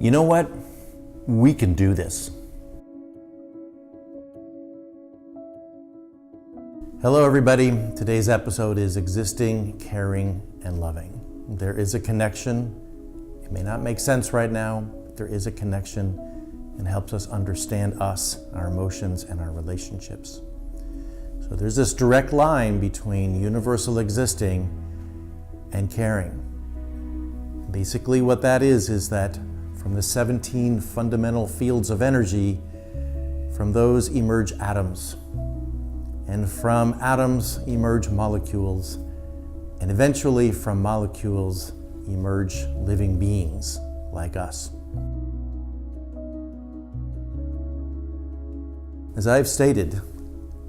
You know what? We can do this. Hello everybody. Today's episode is existing, caring, and loving. There is a connection. It may not make sense right now, but there is a connection and helps us understand us, our emotions, and our relationships. So there's this direct line between universal existing and caring. Basically what that is that from the 17 fundamental fields of energy, from those emerge atoms. And from atoms emerge molecules. And eventually from molecules emerge living beings like us. As I've stated,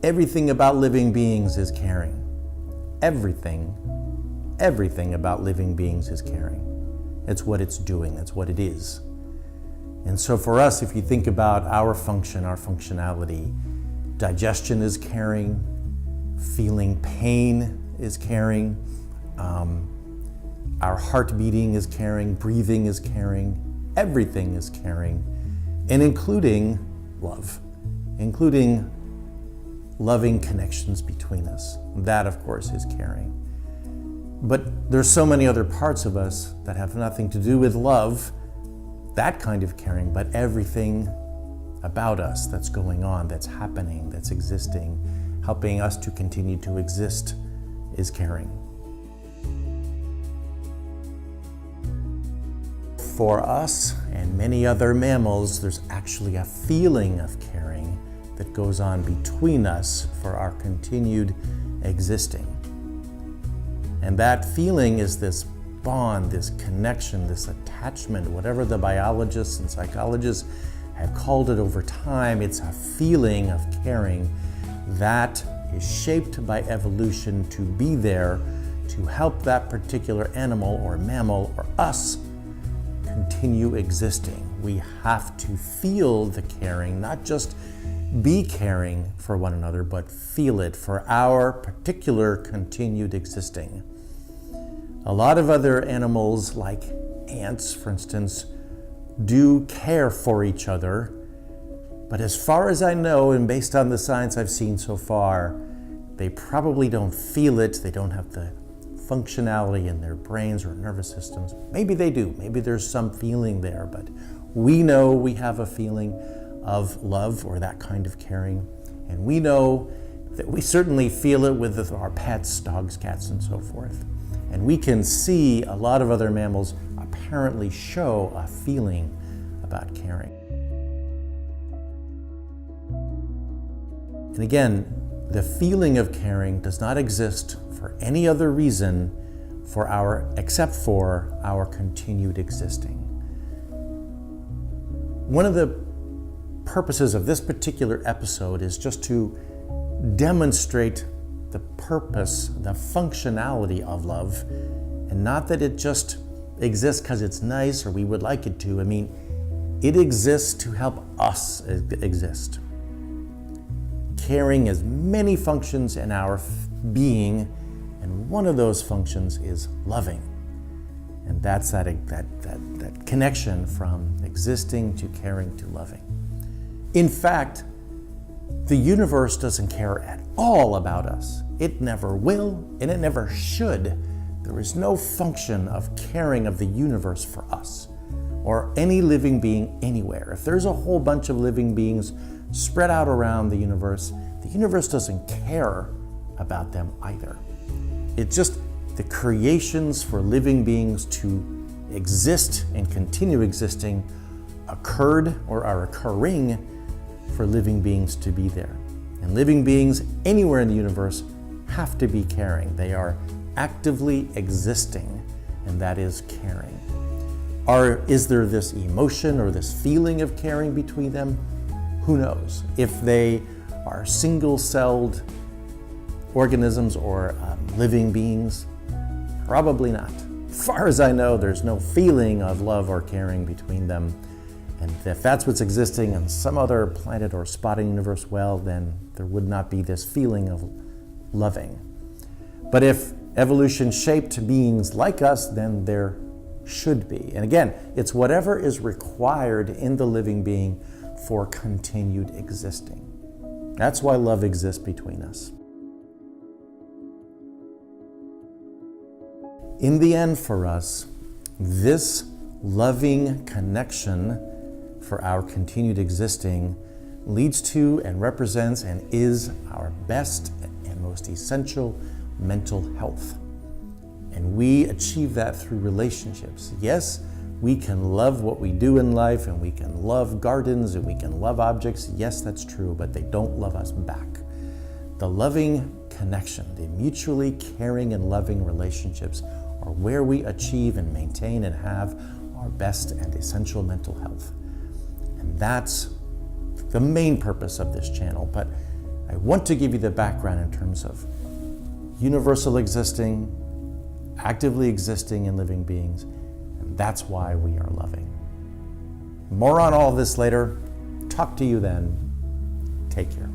everything about living beings is caring. Everything about living beings is caring. It's what it's doing, it's what it is. And so for us, if you think about our function, our functionality, digestion is caring, feeling pain is caring, our heart beating is caring, breathing is caring, everything is caring, and including love, including loving connections between us. That, of course, is caring. But there's so many other parts of us that have nothing to do with love, that kind of caring, but everything about us that's going on, that's happening, that's existing, helping us to continue to exist is caring. For us and many other mammals, there's actually a feeling of caring that goes on between us for our continued existing. And that feeling is this bond, this connection, this attachment, whatever the biologists and psychologists have called it over time. It's a feeling of caring that is shaped by evolution to be there to help that particular animal or mammal or us continue existing. We have to feel the caring, not just be caring for one another, but feel it for our particular continued existing. A lot of other animals, like ants, for instance, do care for each other, but as far as I know, and based on the science I've seen so far, they probably don't feel it. They don't have the functionality in their brains or nervous systems. Maybe they do. Maybe there's some feeling there, but we know we have a feeling of love or that kind of caring, and we know that we certainly feel it with our pets, dogs, cats, and so forth. And we can see a lot of other mammals apparently show a feeling about caring. And again, the feeling of caring does not exist for any other reason except for our continued existing. One of the purposes of this particular episode is just to demonstrate the purpose, the functionality of love, and not that it just exists because it's nice or we would like it to. I mean, it exists to help us exist. Caring has many functions in our being, and one of those functions is loving. And that's that connection from existing to caring to loving. In fact, the universe doesn't care at all about us. It never will, and it never should. There is no function of caring of the universe for us or any living being anywhere. If there's a whole bunch of living beings spread out around the universe doesn't care about them either. It's just the creations for living beings to exist and continue existing occurred or are occurring for living beings to be there. And living beings anywhere in the universe have to be caring. They are actively existing, and that is caring. Is there this emotion or this feeling of caring between them? Who knows? If they are single-celled organisms or living beings, probably not. As far as I know, there's no feeling of love or caring between them. And if that's what's existing on some other planet or spot in the universe, well, then there would not be this feeling of loving. But if evolution shaped beings like us, then there should be. And again, it's whatever is required in the living being for continued existing. That's why love exists between us. In the end, for us, this loving connection for our continued existing leads to and represents and is our best and most essential mental health. And we achieve that through relationships. Yes, we can love what we do in life, and we can love gardens, and we can love objects. Yes, that's true, but they don't love us back. The loving connection, the mutually caring and loving relationships are where we achieve and maintain and have our best and essential mental health. And that's the main purpose of this channel. But I want to give you the background in terms of universal existing, actively existing in living beings, and that's why we are loving. More on all of this later. Talk to you then. Take care.